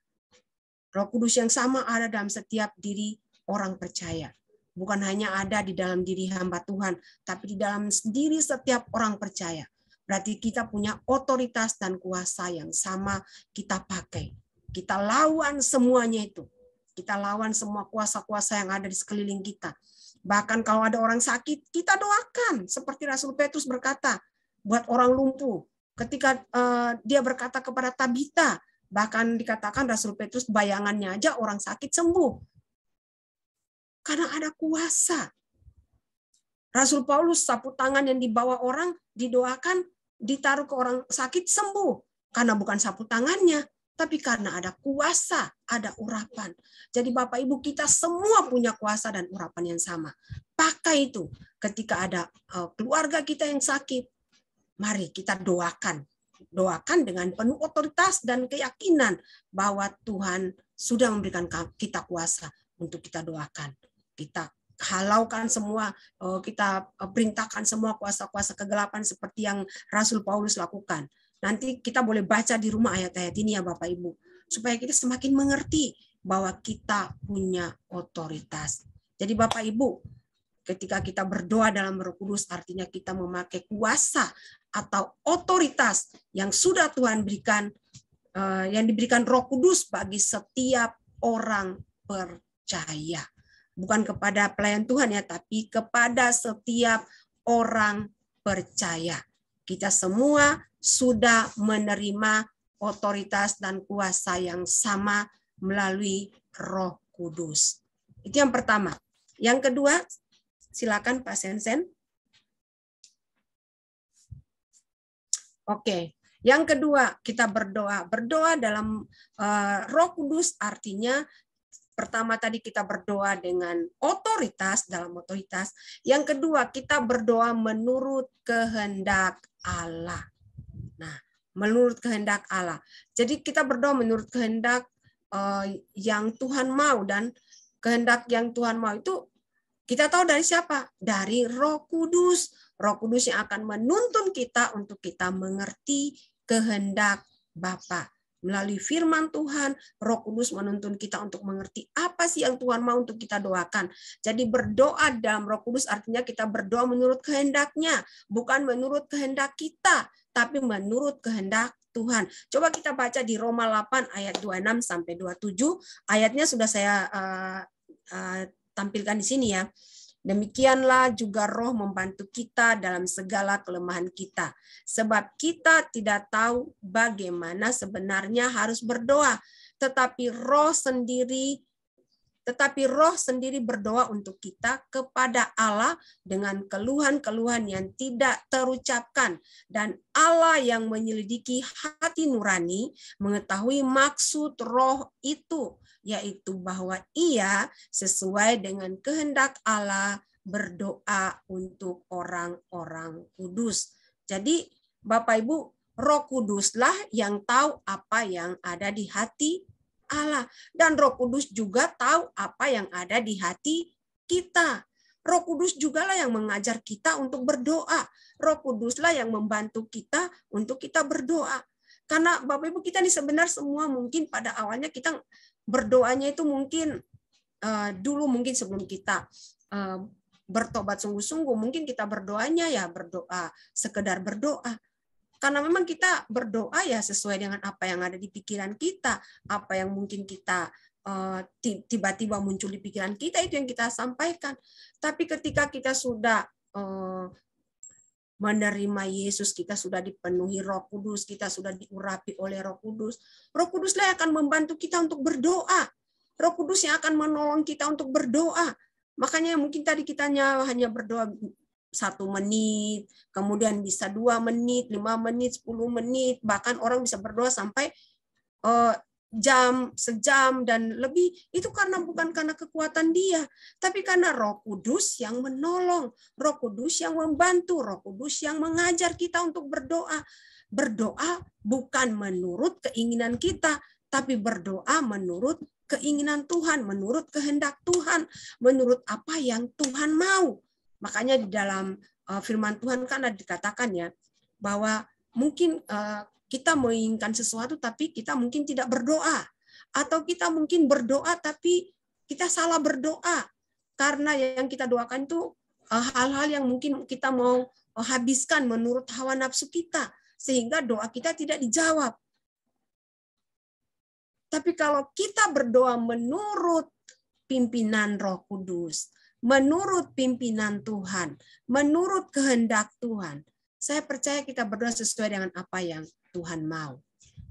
Speaker 1: Roh Kudus yang sama ada dalam setiap diri orang percaya. Bukan hanya ada di dalam diri hamba Tuhan, tapi di dalam diri setiap orang percaya. Berarti kita punya otoritas dan kuasa yang sama kita pakai. Kita lawan semuanya itu. Kita lawan semua kuasa-kuasa yang ada di sekeliling kita. Bahkan kalau ada orang sakit, kita doakan. Seperti Rasul Petrus berkata, buat orang lumpuh. Ketika dia berkata kepada Tabita, bahkan dikatakan Rasul Petrus bayangannya aja orang sakit sembuh. Karena ada kuasa. Rasul Paulus sapu tangan yang dibawa orang, didoakan, ditaruh ke orang sakit sembuh. Karena bukan sapu tangannya, tapi karena ada kuasa, ada urapan. Jadi Bapak Ibu, kita semua punya kuasa dan urapan yang sama. Pakai itu. Ketika ada keluarga kita yang sakit, mari kita doakan. Doakan dengan penuh otoritas dan keyakinan bahwa Tuhan sudah memberikan kita kuasa untuk kita doakan. Kita halaukan semua, kita perintahkan semua kuasa-kuasa kegelapan seperti yang Rasul Paulus lakukan. Nanti kita boleh baca di rumah ayat-ayat ini ya Bapak Ibu. Supaya kita semakin mengerti bahwa kita punya otoritas. Jadi Bapak Ibu, ketika kita berdoa dalam Roh Kudus, artinya kita memakai kuasa atau otoritas yang sudah Tuhan berikan, yang diberikan Roh Kudus bagi setiap orang percaya. Bukan kepada pelayan Tuhan ya, tapi kepada setiap orang percaya. Kita semua sudah menerima otoritas dan kuasa yang sama melalui Roh Kudus. Itu yang pertama. Yang kedua, silakan Pak Sensen. Oke, yang kedua kita berdoa. Berdoa dalam Roh Kudus artinya pertama tadi kita berdoa dengan otoritas, dalam otoritas. Yang kedua kita berdoa menurut kehendak Allah. Nah, menurut kehendak Allah. Jadi kita berdoa menurut kehendak yang Tuhan mau, dan kehendak yang Tuhan mau itu kita tahu dari siapa? Dari Roh Kudus. Roh Kudus yang akan menuntun kita untuk kita mengerti kehendak Bapa. Melalui firman Tuhan, Roh Kudus menuntun kita untuk mengerti apa sih yang Tuhan mau untuk kita doakan. Jadi berdoa dalam Roh Kudus artinya kita berdoa menurut kehendaknya, bukan menurut kehendak kita, tapi menurut kehendak Tuhan. Coba kita baca di Roma 8 ayat 26 sampai 27. Ayatnya sudah saya tampilkan di sini ya. Demikianlah juga Roh membantu kita dalam segala kelemahan kita. Sebab kita tidak tahu bagaimana sebenarnya harus berdoa, tetapi Roh sendiri berdoa untuk kita kepada Allah dengan keluhan-keluhan yang tidak terucapkan. Dan Allah yang menyelidiki hati nurani mengetahui maksud Roh itu, yaitu bahwa Ia sesuai dengan kehendak Allah berdoa untuk orang-orang kudus. Jadi Bapak Ibu, Roh Kuduslah yang tahu apa yang ada di hati Allah. Dan Roh Kudus juga tahu apa yang ada di hati kita. Roh Kudus juga lah yang mengajar kita untuk berdoa. Roh Kuduslah yang membantu kita untuk kita berdoa. Karena Bapak Ibu kita ini sebenarnya semua mungkin pada awalnya kita berdoanya itu mungkin dulu mungkin sebelum kita bertobat sungguh-sungguh, mungkin kita berdoanya ya berdoa, sekedar berdoa. Karena memang kita berdoa ya sesuai dengan apa yang ada di pikiran kita, apa yang mungkin kita tiba-tiba muncul di pikiran kita, itu yang kita sampaikan. Tapi ketika kita sudah menerima Yesus, kita sudah dipenuhi Roh Kudus, kita sudah diurapi oleh Roh Kudus. Roh Kuduslah yang akan membantu kita untuk berdoa. Roh Kudus yang akan menolong kita untuk berdoa. Makanya mungkin tadi kita hanya berdoa 1 menit, kemudian bisa 2 menit, 5 menit, 10 menit, bahkan orang bisa berdoa sampai jam, sejam, dan lebih. Itu bukan karena kekuatan dia, tapi karena Roh Kudus yang menolong, Roh Kudus yang membantu, Roh Kudus yang mengajar kita untuk berdoa. Berdoa bukan menurut keinginan kita, tapi berdoa menurut keinginan Tuhan, menurut kehendak Tuhan, menurut apa yang Tuhan mau. Makanya di dalam firman Tuhan kan ada dikatakan ya, bahwa mungkin kita menginginkan sesuatu tapi kita mungkin tidak berdoa. Atau kita mungkin berdoa tapi kita salah berdoa. Karena yang kita doakan itu hal-hal yang mungkin kita mau habiskan menurut hawa nafsu kita. Sehingga doa kita tidak dijawab. Tapi kalau kita berdoa menurut pimpinan Roh Kudus, menurut pimpinan Tuhan, menurut kehendak Tuhan, saya percaya kita berdoa sesuai dengan apa yang Tuhan mau,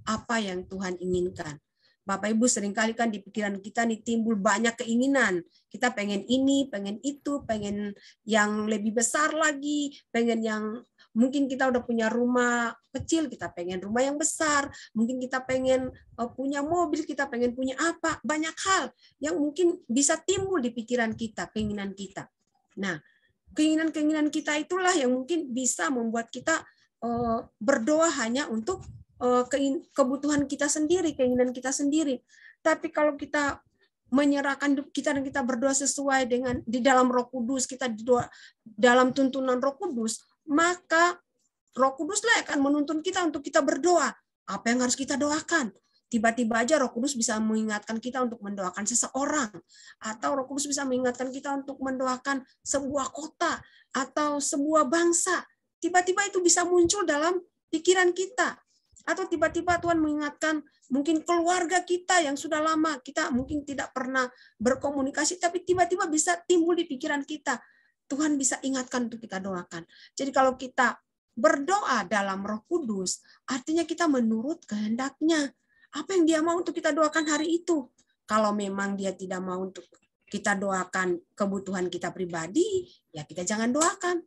Speaker 1: apa yang Tuhan inginkan. Bapak Ibu seringkali kan di pikiran kita nih timbul banyak keinginan. Kita pengen ini, pengen itu, pengen yang lebih besar lagi, pengen yang mungkin kita udah punya rumah kecil, kita pengen rumah yang besar. Mungkin kita pengen punya mobil, kita pengen punya apa. Banyak hal yang mungkin bisa timbul di pikiran kita, keinginan kita. Nah, keinginan-keinginan kita itulah yang mungkin bisa membuat kita berdoa hanya untuk kebutuhan kita sendiri, keinginan kita sendiri. Tapi kalau kita menyerahkan kita dan kita berdoa sesuai dengan di dalam Roh Kudus, kita doa dalam tuntunan Roh Kudus, maka Roh Kuduslah akan menuntun kita untuk kita berdoa. Apa yang harus kita doakan? Tiba-tiba aja Roh Kudus bisa mengingatkan kita untuk mendoakan seseorang, atau Roh Kudus bisa mengingatkan kita untuk mendoakan sebuah kota atau sebuah bangsa. Tiba-tiba itu bisa muncul dalam pikiran kita. Atau tiba-tiba Tuhan mengingatkan mungkin keluarga kita yang sudah lama kita mungkin tidak pernah berkomunikasi, tapi tiba-tiba bisa timbul di pikiran kita. Tuhan bisa ingatkan untuk kita doakan. Jadi kalau kita berdoa dalam Roh Kudus, artinya kita menurut kehendaknya. Apa yang dia mau untuk kita doakan hari itu. Kalau memang dia tidak mau untuk kita doakan kebutuhan kita pribadi, ya kita jangan doakan.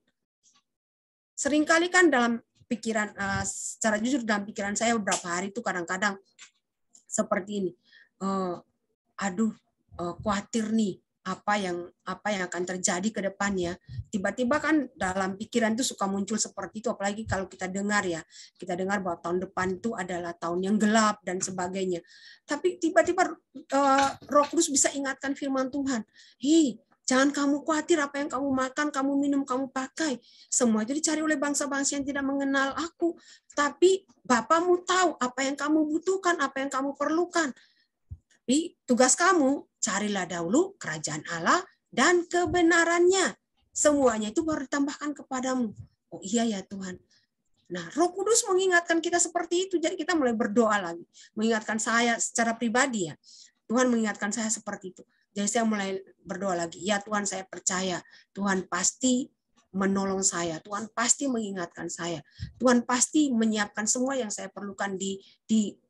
Speaker 1: Seringkali kan dalam pikiran, secara jujur dalam pikiran saya beberapa hari itu kadang-kadang seperti ini. Aduh, khawatir nih apa yang akan terjadi ke depannya. Tiba-tiba kan dalam pikiran itu suka muncul seperti itu, apalagi kalau kita dengar bahwa tahun depan itu adalah tahun yang gelap dan sebagainya. Tapi tiba-tiba Roh Kudus bisa ingatkan firman Tuhan. Hei, jangan kamu khawatir apa yang kamu makan, kamu minum, kamu pakai. Semua itu dicari oleh bangsa-bangsa yang tidak mengenal aku. Tapi Bapamu tahu apa yang kamu butuhkan, apa yang kamu perlukan. Tapi tugas kamu, carilah dahulu kerajaan Allah dan kebenarannya. Semuanya itu baru ditambahkan kepadamu. Oh iya ya Tuhan. Nah, Roh Kudus mengingatkan kita seperti itu. Jadi kita mulai berdoa lagi. Mengingatkan saya secara pribadi ya. Tuhan mengingatkan saya seperti itu. Jadi saya mulai berdoa lagi. Ya Tuhan, saya percaya Tuhan pasti menolong saya. Tuhan pasti mengingatkan saya. Tuhan pasti menyiapkan semua yang saya perlukan di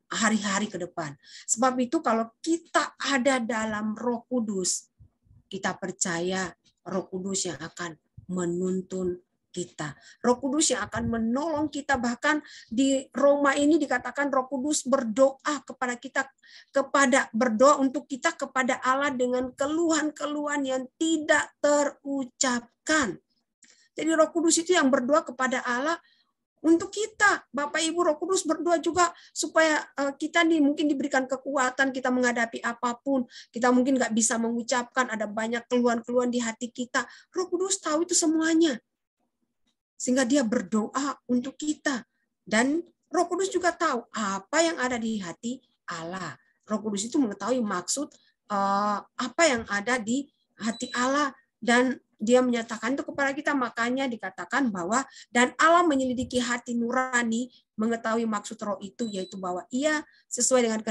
Speaker 1: hari-hari ke depan. Sebab itu kalau kita ada dalam Roh Kudus, kita percaya Roh Kudus yang akan menuntun kita. Roh Kudus yang akan menolong kita. Bahkan di Roma ini dikatakan Roh Kudus berdoa kepada kita, berdoa untuk kita kepada Allah dengan keluhan-keluhan yang tidak terucapkan. Jadi Roh Kudus itu yang berdoa kepada Allah untuk kita. Bapak Ibu, Roh Kudus berdoa juga supaya kita nih mungkin diberikan kekuatan kita menghadapi apapun. Kita mungkin nggak bisa mengucapkan, ada banyak keluhan-keluhan di hati kita. Roh Kudus tahu itu semuanya. Sehingga dia berdoa untuk kita. Dan Roh Kudus juga tahu apa yang ada di hati Allah. Roh Kudus itu mengetahui maksud apa yang ada di hati Allah. Dan dia menyatakan itu kepada kita, makanya dikatakan bahwa dan Allah menyelidiki hati nurani, mengetahui maksud roh itu, yaitu bahwa ia sesuai dengan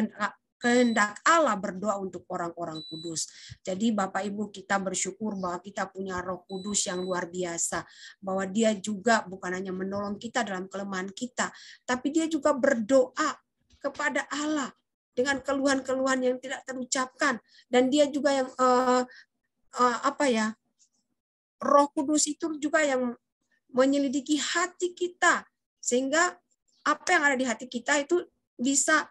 Speaker 1: kehendak Allah berdoa untuk orang-orang kudus. Jadi Bapak Ibu, kita bersyukur bahwa kita punya Roh Kudus yang luar biasa, bahwa dia juga bukan hanya menolong kita dalam kelemahan kita, tapi dia juga berdoa kepada Allah dengan keluhan-keluhan yang tidak terucapkan, dan dia juga yang Roh Kudus itu juga yang menyelidiki hati kita, sehingga apa yang ada di hati kita itu bisa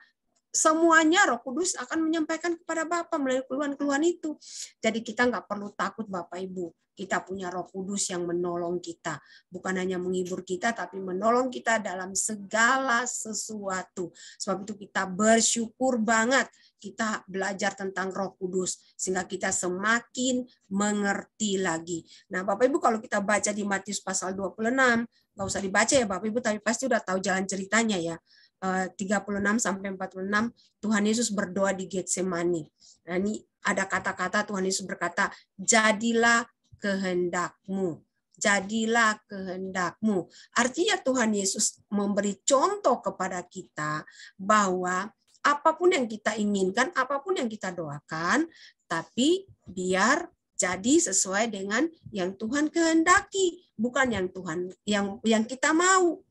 Speaker 1: semuanya Roh Kudus akan menyampaikan kepada Bapa melalui keluhan-keluhan itu. Jadi kita nggak perlu takut Bapak Ibu. Kita punya Roh Kudus yang menolong kita. Bukan hanya menghibur kita, tapi menolong kita dalam segala sesuatu. Sebab itu kita bersyukur banget kita belajar tentang Roh Kudus, sehingga kita semakin mengerti lagi. Nah, Bapak Ibu, kalau kita baca di Matius pasal 26, nggak usah dibaca ya Bapak Ibu, tapi pasti udah tahu jalan ceritanya ya. 36 sampai 46, Tuhan Yesus berdoa di Getsemani. Nah, ini ada kata-kata Tuhan Yesus berkata, jadilah kehendakmu. Jadilah kehendakmu. Artinya Tuhan Yesus memberi contoh kepada kita bahwa apapun yang kita inginkan, apapun yang kita doakan, tapi biar jadi sesuai dengan yang Tuhan kehendaki, bukan yang Tuhan yang kita mau.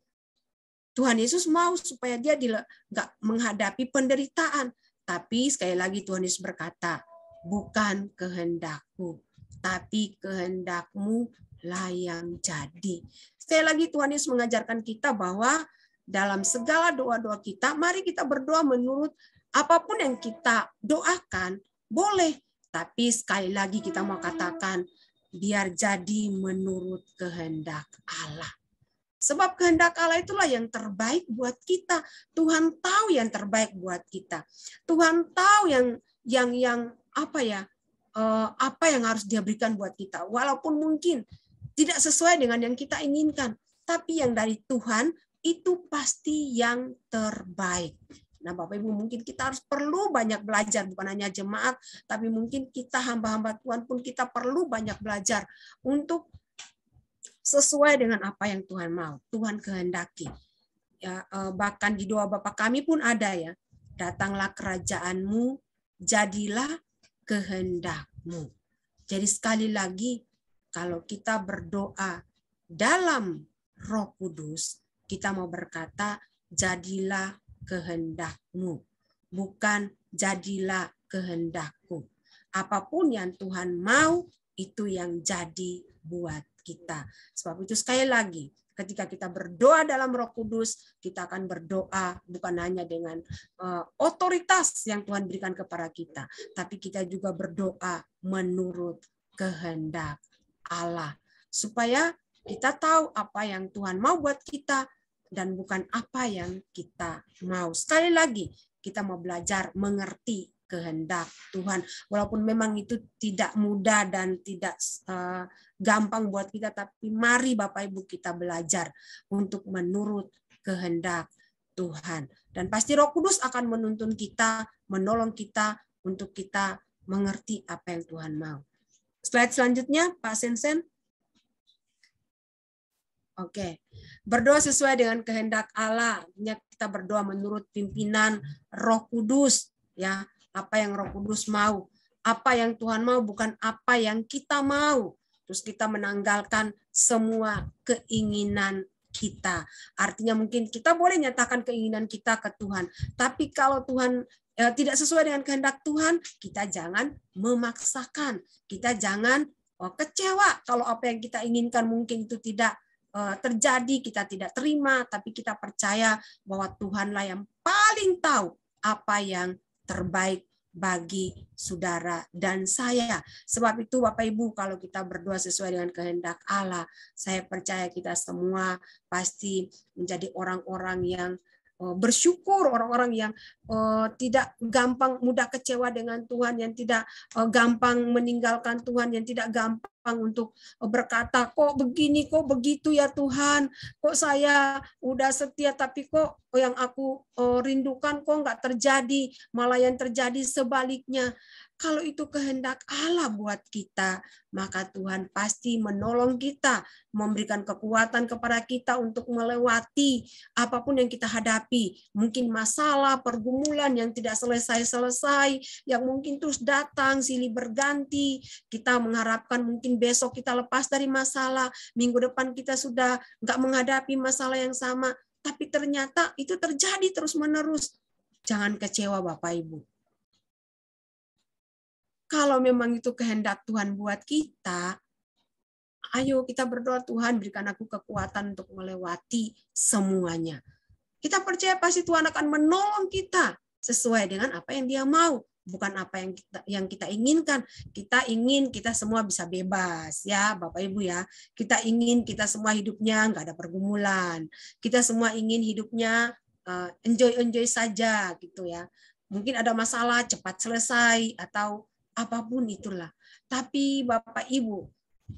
Speaker 1: Tuhan Yesus mau supaya dia nggak menghadapi penderitaan, tapi sekali lagi Tuhan Yesus berkata, bukan kehendakku, tapi kehendakmu lah yang jadi. Sekali lagi Tuhan Yesus mengajarkan kita bahwa dalam segala doa-doa kita, mari kita berdoa menurut apapun yang kita doakan, boleh. Tapi sekali lagi kita mau katakan, biar jadi menurut kehendak Allah. Sebab kehendak Allah itulah yang terbaik buat kita. Tuhan tahu yang terbaik buat kita. Tuhan tahu apa yang harus Dia berikan buat kita. Walaupun mungkin tidak sesuai dengan yang kita inginkan, tapi yang dari Tuhan itu pasti yang terbaik. Nah, Bapak Ibu, mungkin kita harus perlu banyak belajar, bukan hanya jemaat, tapi mungkin kita hamba-hamba Tuhan pun kita perlu banyak belajar untuk sesuai dengan apa yang Tuhan mau, Tuhan kehendaki. Ya, bahkan di doa Bapa kami pun ada ya, datanglah kerajaanmu, jadilah kehendakmu. Jadi sekali lagi, kalau kita berdoa dalam Roh Kudus, kita mau berkata, jadilah kehendakmu, bukan jadilah kehendakku. Apapun yang Tuhan mau, itu yang jadi buat kita. Sebab itu sekali lagi, ketika kita berdoa dalam Roh Kudus, kita akan berdoa bukan hanya dengan otoritas yang Tuhan berikan kepada kita, tapi kita juga berdoa menurut kehendak Allah. Supaya kita tahu apa yang Tuhan mau buat kita dan bukan apa yang kita mau. Sekali lagi, kita mau belajar mengerti kehendak Tuhan. Walaupun memang itu tidak mudah dan tidak gampang buat kita, tapi mari Bapak Ibu kita belajar untuk menurut kehendak Tuhan. Dan pasti Roh Kudus akan menuntun kita, menolong kita untuk kita mengerti apa yang Tuhan mau. Slide selanjutnya, Pak Sensen. Oke, berdoa sesuai dengan kehendak Allah. Kita berdoa menurut pimpinan Roh Kudus, ya. Apa yang Roh Kudus mau, apa yang Tuhan mau, bukan apa yang kita mau. Terus kita menanggalkan semua keinginan kita. Artinya mungkin kita boleh nyatakan keinginan kita ke Tuhan, tapi kalau Tuhan tidak sesuai dengan kehendak Tuhan, kita jangan memaksakan. Kita jangan kecewa kalau apa yang kita inginkan mungkin itu tidak terjadi, kita tidak terima, tapi kita percaya bahwa Tuhanlah yang paling tahu apa yang terbaik bagi saudara dan saya. Sebab itu Bapak Ibu, kalau kita berdoa sesuai dengan kehendak Allah, saya percaya kita semua pasti menjadi orang-orang yang bersyukur, orang-orang yang tidak gampang mudah kecewa dengan Tuhan, yang tidak gampang meninggalkan Tuhan, yang tidak gampang untuk berkata, kok begini, kok begitu ya Tuhan, kok saya udah setia tapi kok yang aku rindukan kok nggak terjadi, malah yang terjadi sebaliknya. Kalau itu kehendak Allah buat kita, maka Tuhan pasti menolong kita, memberikan kekuatan kepada kita untuk melewati apapun yang kita hadapi. Mungkin masalah, pergumulan yang tidak selesai-selesai, yang mungkin terus datang, silih berganti. Kita mengharapkan mungkin besok kita lepas dari masalah, minggu depan kita sudah nggak menghadapi masalah yang sama, tapi ternyata itu terjadi terus-menerus. Jangan kecewa Bapak Ibu. Kalau memang itu kehendak Tuhan buat kita, ayo kita berdoa, Tuhan berikan aku kekuatan untuk melewati semuanya. Kita percaya pasti Tuhan akan menolong kita sesuai dengan apa yang Dia mau, bukan apa yang kita inginkan. Kita ingin kita semua bisa bebas, ya Bapak Ibu ya. Kita ingin kita semua hidupnya nggak ada pergumulan. Kita semua ingin hidupnya enjoy saja gitu ya. Mungkin ada masalah cepat selesai atau apapun itulah. Tapi Bapak Ibu,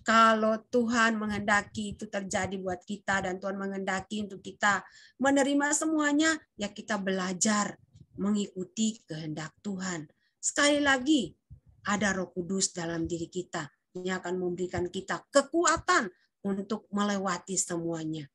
Speaker 1: kalau Tuhan menghendaki itu terjadi buat kita dan Tuhan menghendaki untuk kita menerima semuanya, ya kita belajar mengikuti kehendak Tuhan. Sekali lagi, ada Roh Kudus dalam diri kita. Ini akan memberikan kita kekuatan untuk melewati semuanya.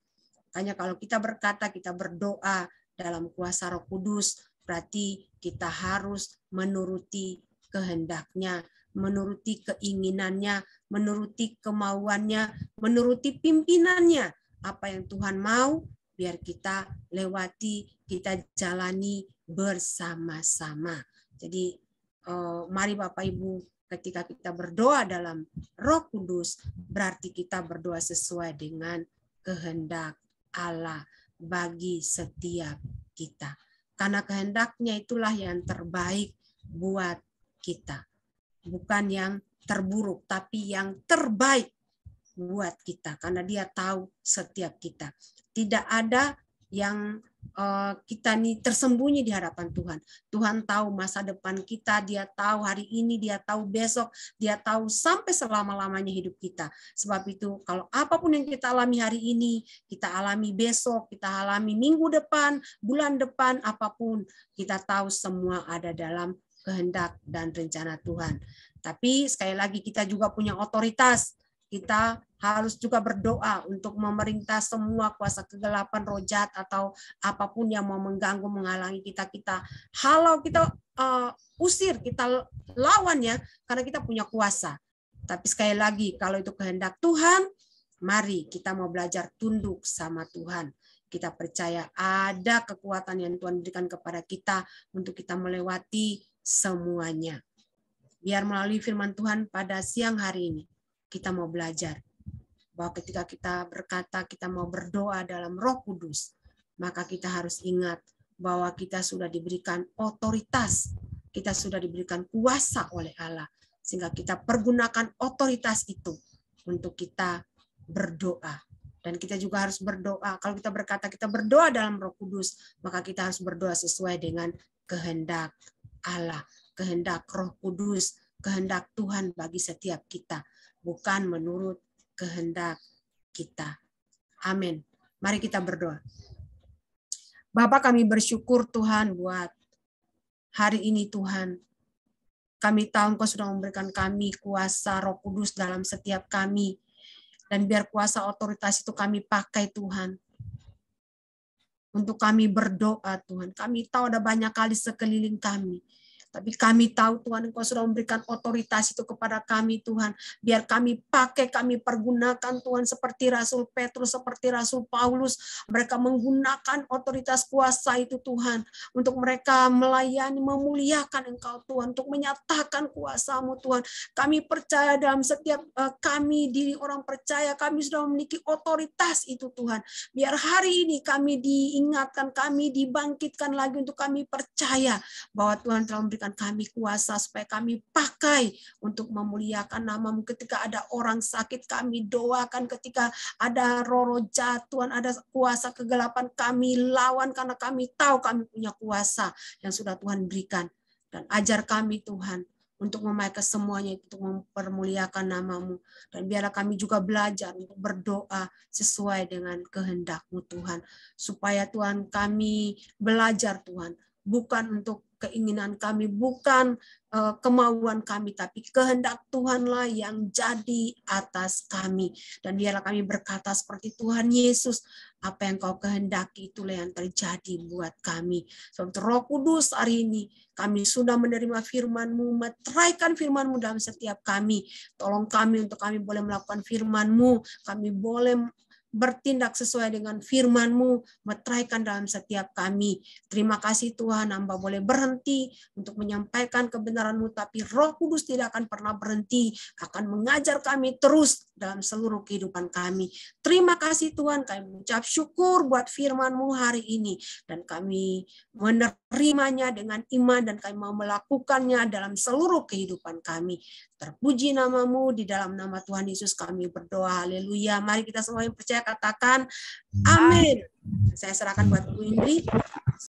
Speaker 1: Makanya kalau kita berkata, kita berdoa dalam kuasa Roh Kudus, berarti kita harus menuruti kehendaknya, menuruti keinginannya, menuruti kemauannya, menuruti pimpinannya. Apa yang Tuhan mau, biar kita lewati, kita jalani bersama-sama. Jadi mari Bapak Ibu, ketika kita berdoa dalam Roh Kudus, berarti kita berdoa sesuai dengan kehendak Allah bagi setiap kita. Karena kehendaknya itulah yang terbaik buat kita. Bukan yang terburuk, tapi yang terbaik buat kita. Karena Dia tahu setiap kita. Tidak ada yang kita nih tersembunyi di hadapan Tuhan. Tuhan tahu masa depan kita, Dia tahu hari ini, Dia tahu besok, Dia tahu sampai selama-lamanya hidup kita. Sebab itu kalau apapun yang kita alami hari ini, kita alami besok, kita alami minggu depan, bulan depan, apapun, kita tahu semua ada dalam kehendak dan rencana Tuhan. Tapi sekali lagi kita juga punya otoritas. Kita harus juga berdoa untuk memerintah semua kuasa kegelapan, roh jahat atau apapun yang mau mengganggu, menghalangi kita halau, kita usir, kita lawan ya, karena kita punya kuasa. Tapi sekali lagi kalau itu kehendak Tuhan, mari kita mau belajar tunduk sama Tuhan. Kita percaya ada kekuatan yang Tuhan berikan kepada kita untuk kita melewati semuanya. Biar melalui firman Tuhan pada siang hari ini, kita mau belajar bahwa ketika kita berkata kita mau berdoa dalam Roh Kudus, maka kita harus ingat bahwa kita sudah diberikan otoritas, kita sudah diberikan kuasa oleh Allah, sehingga kita pergunakan otoritas itu untuk kita berdoa. Dan kita juga harus berdoa. Kalau kita berkata kita berdoa dalam Roh Kudus, maka kita harus berdoa sesuai dengan kehendak Allah, kehendak Roh Kudus, kehendak Tuhan bagi setiap kita, bukan menurut kehendak kita. Amin. Mari kita berdoa. Bapa, kami bersyukur Tuhan buat hari ini Tuhan. Kami tahu Engkau sudah memberikan kami kuasa Roh Kudus dalam setiap kami. Dan biar kuasa otoritas itu kami pakai Tuhan. Untuk kami berdoa Tuhan. Kami tahu ada banyak kali sekeliling kami. Tapi kami tahu Tuhan, Engkau sudah memberikan otoritas itu kepada kami Tuhan. Biar kami pakai, kami pergunakan Tuhan, seperti Rasul Petrus, seperti Rasul Paulus. Mereka menggunakan otoritas kuasa itu Tuhan, untuk mereka melayani, memuliakan Engkau Tuhan, untuk menyatakan kuasa-Mu Tuhan. Kami percaya dalam setiap kami, diri orang percaya, kami sudah memiliki otoritas itu Tuhan. Biar hari ini kami diingatkan, kami dibangkitkan lagi untuk kami percaya bahwa Tuhan telah memberikan kami kuasa supaya kami pakai untuk memuliakan nama-Mu. Ketika ada orang sakit, kami doakan. Ketika ada roh jahat, Tuhan, ada kuasa kegelapan, kami lawan karena kami tahu kami punya kuasa yang sudah Tuhan berikan. Dan ajar kami Tuhan untuk memakai semuanya untuk mempermuliakan nama-Mu. Dan biarlah kami juga belajar untuk berdoa sesuai dengan kehendak-Mu Tuhan. Supaya Tuhan kami belajar Tuhan, bukan untuk keinginan kami, bukan kemauan kami, tapi kehendak Tuhanlah yang jadi atas kami. Dan biarlah kami berkata seperti Tuhan Yesus, apa yang Kau kehendaki itulah yang terjadi buat kami. Sebab Roh Kudus hari ini kami sudah menerima firman-Mu, meteraikan firman-Mu dalam setiap kami. Tolong kami untuk kami boleh melakukan firman-Mu, kami boleh bertindak sesuai dengan firman-Mu, meteraikan dalam setiap kami. Terima kasih Tuhan, hamba boleh berhenti untuk menyampaikan kebenaran-Mu, tapi Roh Kudus tidak akan pernah berhenti, akan mengajar kami terus dalam seluruh kehidupan kami. Terima kasih Tuhan, kami mengucap syukur buat firman-Mu hari ini, dan kami menerimanya dengan iman, dan kami mau melakukannya dalam seluruh kehidupan kami. Terpuji nama-Mu, di dalam nama Tuhan Yesus kami berdoa. Haleluya. Mari kita semua yang percaya katakan amin. Saya serahkan buat Bu Indri.